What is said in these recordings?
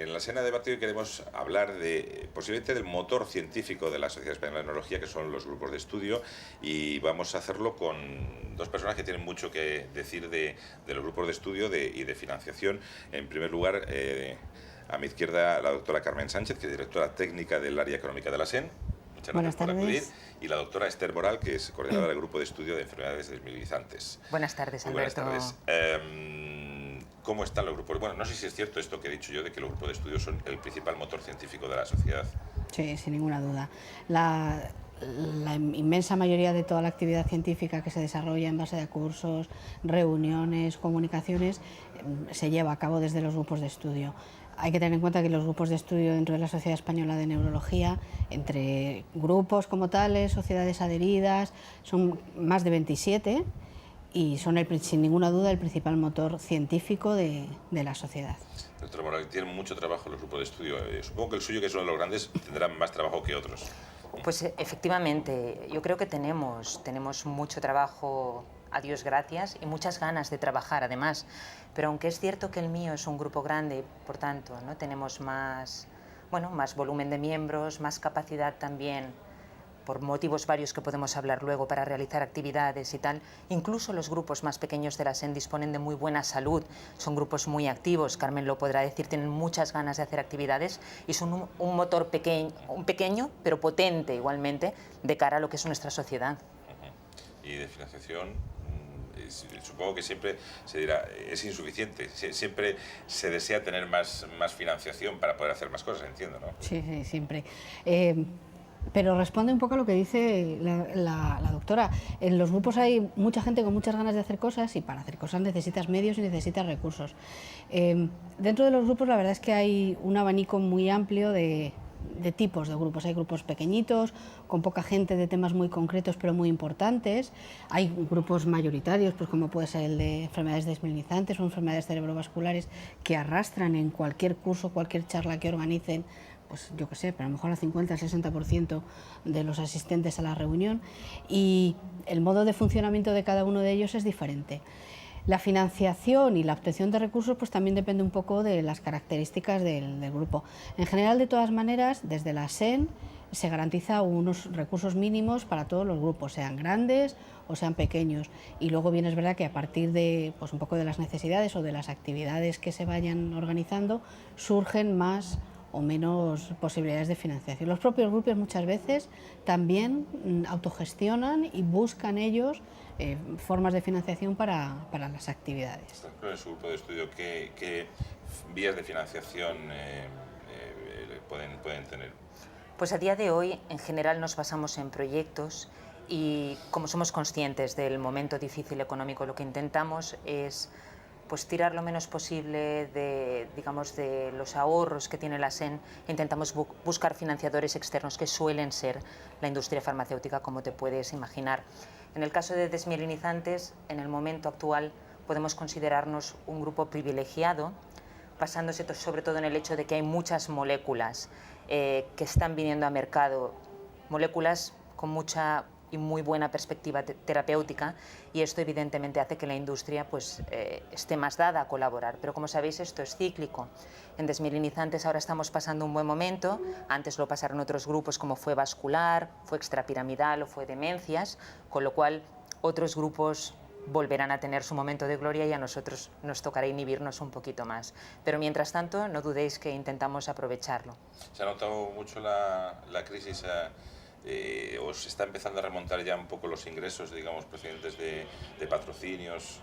En la escena de debate hoy queremos hablar posiblemente del motor científico de la Sociedad Española de Neurología, que son los grupos de estudio, y vamos a hacerlo con dos personas que tienen mucho que decir de los grupos de estudio y de financiación. En primer lugar, a mi izquierda, la doctora Carmen Sánchez, que es directora técnica del área económica de la SEN. Muchas gracias por acudir. Y la doctora Esther Moral, que es coordinadora del grupo de estudio de enfermedades desmielinizantes. Buenas tardes, Alberto. Buenas tardes. ¿Cómo están los grupos? Bueno, no sé si es cierto esto que he dicho yo, de que los grupos de estudio son el principal motor científico de la sociedad. Sí, sin ninguna duda. La inmensa mayoría de toda la actividad científica que se desarrolla en base a cursos, reuniones, comunicaciones, se lleva a cabo desde los grupos de estudio. Hay que tener en cuenta que los grupos de estudio dentro de la Sociedad Española de Neurología, entre grupos como tales, sociedades adheridas, son más de 27 y son sin ninguna duda el principal motor científico de la sociedad. Doctora Moral, tienen mucho trabajo los grupos de estudio. Supongo que el suyo, que es uno de los grandes, tendrá más trabajo que otros. Pues efectivamente, yo creo que tenemos mucho trabajo, a Dios gracias, y muchas ganas de trabajar además. Pero aunque es cierto que el mío es un grupo grande, por tanto, ¿no? Tenemos más volumen de miembros, más capacidad también, por motivos varios que podemos hablar luego, para realizar actividades y tal. Incluso los grupos más pequeños de la SEN disponen de muy buena salud, son grupos muy activos, Carmen lo podrá decir, tienen muchas ganas de hacer actividades y son un motor pequeño, pero potente igualmente, de cara a lo que es nuestra sociedad. Y de financiación, supongo que siempre se dirá, es insuficiente, siempre se desea tener más financiación para poder hacer más cosas, entiendo, ¿no? Sí, sí, siempre. Pero responde un poco a lo que dice la doctora. En los grupos hay mucha gente con muchas ganas de hacer cosas y para hacer cosas necesitas medios y necesitas recursos. Dentro de los grupos la verdad es que hay un abanico muy amplio de tipos de grupos. Hay grupos pequeñitos, con poca gente, de temas muy concretos pero muy importantes. Hay grupos mayoritarios, pues como puede ser el de enfermedades desmielinizantes o enfermedades cerebrovasculares, que arrastran en cualquier curso, cualquier charla que organicen, pues yo qué sé, pero a lo mejor al 50-60% de los asistentes a la reunión, y el modo de funcionamiento de cada uno de ellos es diferente. La financiación y la obtención de recursos pues también depende un poco de las características del grupo. En general, de todas maneras, desde la SEN se garantiza unos recursos mínimos para todos los grupos, sean grandes o sean pequeños, y luego bien es verdad que a partir de un poco de las necesidades o de las actividades que se vayan organizando surgen más o menos posibilidades de financiación. Los propios grupos muchas veces también autogestionan y buscan ellos formas de financiación para las actividades. En su grupo de estudio, ¿qué vías de financiación pueden tener? Pues a día de hoy, en general, nos basamos en proyectos y, como somos conscientes del momento difícil económico, lo que intentamos es pues tirar lo menos posible de los ahorros que tiene la SEN. Intentamos buscar financiadores externos, que suelen ser la industria farmacéutica, como te puedes imaginar. En el caso de desmielinizantes, en el momento actual podemos considerarnos un grupo privilegiado, basándose sobre todo en el hecho de que hay muchas moléculas que están viniendo a mercado, moléculas con mucha y muy buena perspectiva terapéutica, y esto evidentemente hace que la industria esté más dada a colaborar. Pero como sabéis, esto es cíclico. En desmielinizantes ahora estamos pasando un buen momento, antes lo pasaron otros grupos como fue vascular, fue extrapiramidal o fue demencias, con lo cual otros grupos volverán a tener su momento de gloria y a nosotros nos tocará inhibirnos un poquito más. Pero mientras tanto, no dudéis que intentamos aprovecharlo. ¿Se ha notado mucho la crisis? ¿Os está empezando a remontar ya un poco los ingresos, digamos, procedentes de patrocinios?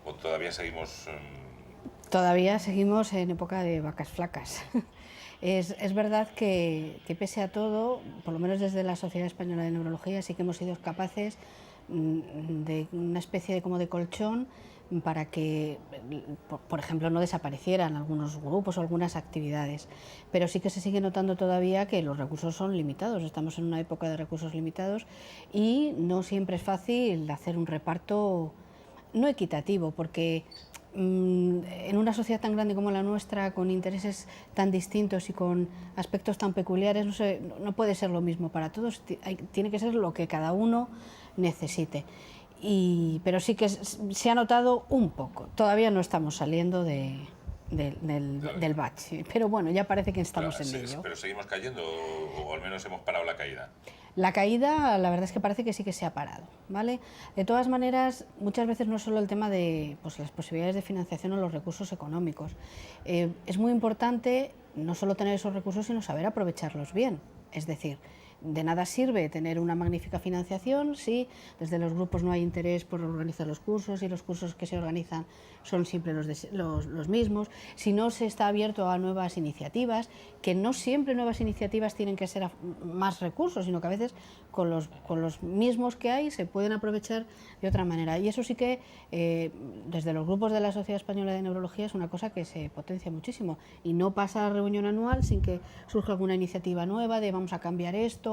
¿O todavía seguimos...? Todavía seguimos en época de vacas flacas. Es verdad que pese a todo, por lo menos desde la Sociedad Española de Neurología, sí que hemos sido capaces de una especie de colchón para que, por ejemplo, no desaparecieran algunos grupos o algunas actividades. Pero sí que se sigue notando todavía que los recursos son limitados. Estamos en una época de recursos limitados y no siempre es fácil hacer un reparto no equitativo, porque en una sociedad tan grande como la nuestra, con intereses tan distintos y con aspectos tan peculiares, no puede ser lo mismo para todos, tiene que ser lo que cada uno necesite. Pero sí que se ha notado un poco, todavía no estamos saliendo de del bache. Pero bueno, ya parece que estamos en ello. Pero seguimos cayendo o al menos hemos parado la caída. La caída, la verdad es que parece que sí que se ha parado, ¿vale? De todas maneras, muchas veces no es solo el tema de pues, las posibilidades de financiación o los recursos económicos. Es muy importante no solo tener esos recursos, sino saber aprovecharlos bien. Es decir, de nada sirve tener una magnífica financiación si desde los grupos no hay interés por organizar los cursos y los cursos que se organizan son siempre los mismos, si no se está abierto a nuevas iniciativas, que no siempre nuevas iniciativas tienen que ser más recursos, sino que a veces con los mismos que hay se pueden aprovechar de otra manera. Y eso sí que desde los grupos de la Sociedad Española de Neurología es una cosa que se potencia muchísimo y no pasa a la reunión anual sin que surja alguna iniciativa nueva de vamos a cambiar esto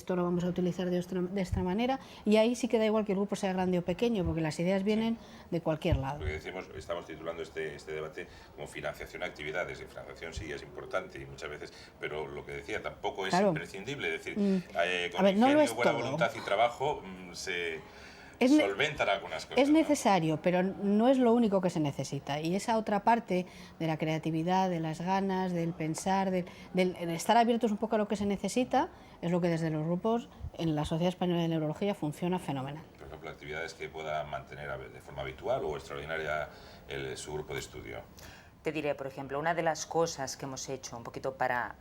lo vamos a utilizar de esta manera, y ahí sí que da igual que el grupo sea grande o pequeño, porque las ideas vienen de cualquier lado. Lo que decimos, estamos titulando este debate como financiación de actividades, y financiación sí es importante y muchas veces, pero lo que decía tampoco es imprescindible, es decir, con ingenio, buena voluntad y trabajo se solventan algunas cosas. Es necesario, pero no es lo único que se necesita. Y esa otra parte de la creatividad, de las ganas, del pensar, del estar abiertos un poco a lo que se necesita, es lo que desde los grupos en la Sociedad Española de Neurología funciona fenomenal. Por ejemplo, actividades que pueda mantener de forma habitual o extraordinaria su grupo de estudio. Te diré, por ejemplo, una de las cosas que hemos hecho un poquito para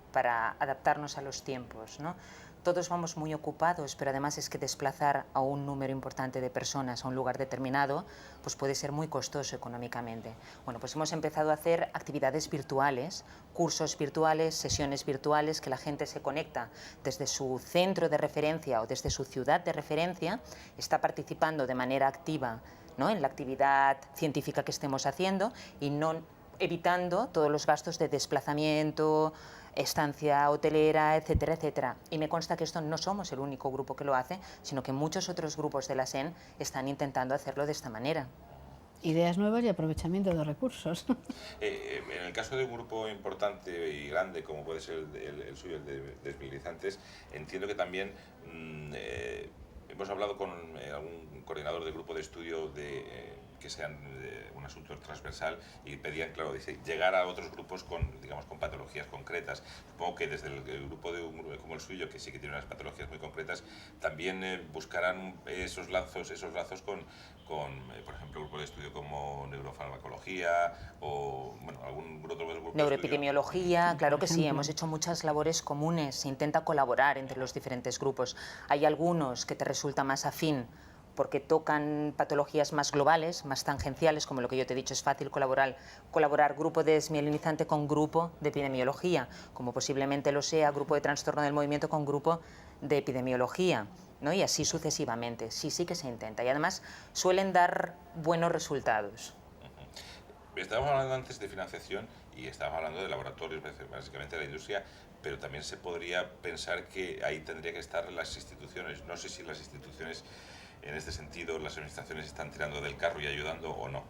adaptarnos a los tiempos, ¿no? Todos vamos muy ocupados, pero además es que desplazar a un número importante de personas a un lugar determinado pues puede ser muy costoso económicamente. Bueno, pues hemos empezado a hacer actividades virtuales, cursos virtuales, sesiones virtuales, que la gente se conecta desde su centro de referencia o desde su ciudad de referencia, está participando de manera activa, ¿no?, en la actividad científica que estemos haciendo y no evitando todos los gastos de desplazamiento, estancia hotelera, etcétera, etcétera. Y me consta que esto no somos el único grupo que lo hace, sino que muchos otros grupos de la SEN están intentando hacerlo de esta manera. Ideas nuevas y aprovechamiento de recursos. En el caso de un grupo importante y grande, como puede ser el suyo, el de desmovilizantes, entiendo que también hemos hablado con algún coordinador de grupo de estudio que sean un asunto transversal y pedían, claro, dice, llegar a otros grupos con patologías concretas. Supongo que desde el grupo como el suyo, que sí que tiene unas patologías muy concretas, también buscarán esos lazos con por ejemplo, grupos de estudio como neurofarmacología o algún otro grupo neuroepidemiología, claro que sí, hemos hecho muchas labores comunes, se intenta colaborar entre los diferentes grupos. Hay algunos que te resulta más afín porque tocan patologías más globales, más tangenciales, como lo que yo te he dicho, es fácil colaborar grupo de desmielinizante con grupo de epidemiología, como posiblemente lo sea grupo de trastorno del movimiento con grupo de epidemiología, ¿no? Y así sucesivamente. Sí que se intenta y además suelen dar buenos resultados. Estábamos hablando antes de financiación y estábamos hablando de laboratorios, básicamente de la industria, pero también se podría pensar que ahí tendría que estar las instituciones. No sé si las instituciones, en este sentido, las administraciones están tirando del carro y ayudando o no.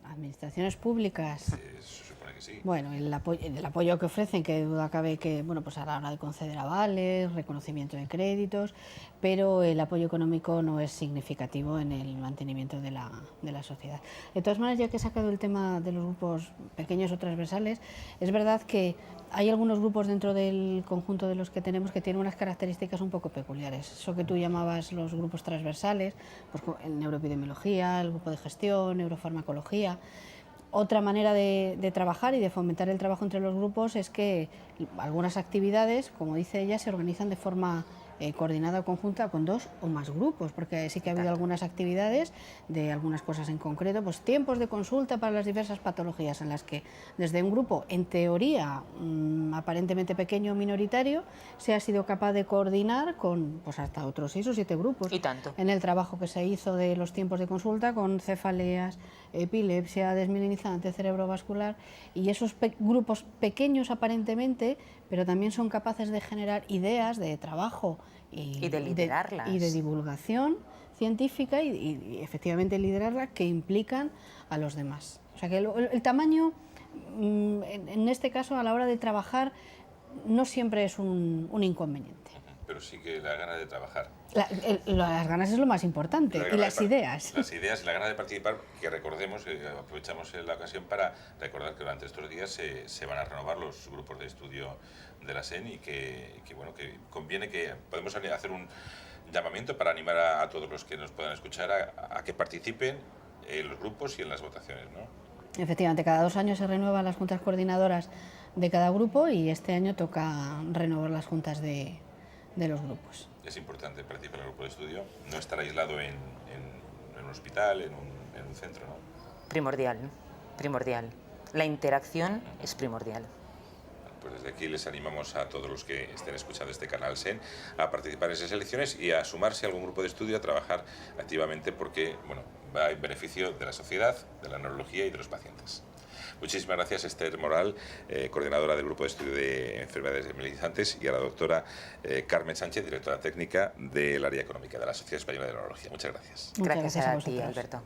Administraciones públicas. Se supone que sí. Bueno, el apoyo que ofrecen, que de duda cabe que, pues a la hora de conceder avales, reconocimiento de créditos, pero el apoyo económico no es significativo en el mantenimiento de la sociedad. De todas maneras, ya que he sacado el tema de los grupos pequeños o transversales, es verdad que hay algunos grupos dentro del conjunto de los que tenemos que tienen unas características un poco peculiares. Eso que tú llamabas los grupos transversales, pues en neuroepidemiología, el grupo de gestión, neurofarmacología. Otra manera de trabajar y de fomentar el trabajo entre los grupos es que algunas actividades, como dice ella, se organizan de forma coordinada o conjunta con 2 o más grupos, porque sí que ha habido algunas actividades de algunas cosas en concreto, pues tiempos de consulta para las diversas patologías en las que desde un grupo, en teoría, aparentemente pequeño o minoritario, se ha sido capaz de coordinar con pues hasta otros 6 o 7 grupos. Y tanto. En el trabajo que se hizo de los tiempos de consulta con cefaleas, epilepsia, desmielinizante cerebrovascular, y esos grupos pequeños aparentemente, pero también son capaces de generar ideas de trabajo y de liderarlas. Y de divulgación científica y efectivamente liderarla, que implican a los demás. O sea que el tamaño, en este caso, a la hora de trabajar, no siempre es un inconveniente. pero sí que la gana de trabajar. Las ganas es lo más importante, y las ideas. Las ideas y la gana de participar, que recordemos, aprovechamos la ocasión para recordar que durante estos días se van a renovar los grupos de estudio de la SEN y que conviene que podemos hacer un llamamiento para animar a todos los que nos puedan escuchar a que participen en los grupos y en las votaciones, ¿no? Efectivamente, cada 2 años se renuevan las juntas coordinadoras de cada grupo y este año toca renovar las juntas de los grupos. Es importante participar en el grupo de estudio, no estar aislado en un hospital, en un centro, ¿no? Primordial, primordial. La interacción es primordial. Pues desde aquí les animamos a todos los que estén escuchando este canal SEN a participar en esas elecciones y a sumarse a algún grupo de estudio, a trabajar activamente porque va en beneficio de la sociedad, de la neurología y de los pacientes. Muchísimas gracias, Esther Moral, coordinadora del Grupo de Estudio de Enfermedades Demelinizantes, y a la doctora Carmen Sánchez, directora técnica del área económica de la Sociedad Española de Neurología. Muchas gracias. Gracias a ti, vosotros. Alberto.